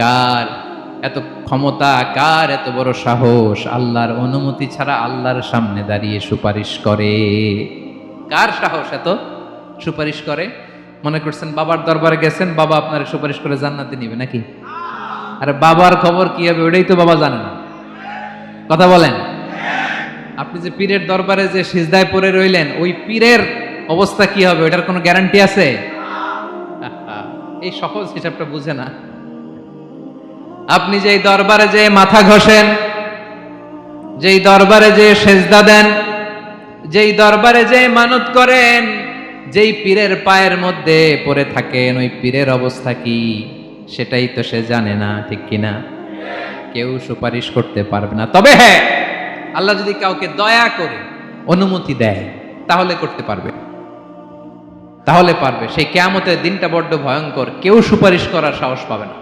কার এত ক্ষমতা, কার এত বড় সাহস আল্লাহর অনুমতি ছাড়া আল্লাহর সামনে দাঁড়িয়ে সুপারিশ করে? কার সাহস এত সুপারিশ করে? মনে করছেন বাবার দরবারে গেছেন, বাবা আপনার সুপারিশ করে জান্নাতে নিবে নাকি? আরে বাবার খবর কি হবে ওটাই তো বাবা জানে না। কথা বলেন। আপনি যে পীরের দরবারে যে সিজদায় পড়ে রইলেন, ওই পীরের অবস্থা কি হবে ওটার কোনো গ্যারান্টি আছে? এই সহজ হিসাবটা বুঝে না। আপনি যেই দরবারে যে মাথা ঘষেন, যেই দরবারে যে সেজদা দেন, যেই দরবারে যে মানত করেন, যেই পীরের পায়ের মধ্যে পড়ে থাকেন, ওই পীরের অবস্থা কি সেটাই তো সে জানে না, ঠিক কিনা? কেউ সুপারিশ করতে পারবে না। তবে হ্যাঁ, আল্লাহ যদি কাউকে দয়া করে অনুমতি দেয় তাহলে করতে পারবে, তাহলে পারবে। সেই কিয়ামতের দিনটা বড্ড ভয়ঙ্কর, কেউ সুপারিশ করার সাহস পাবে না।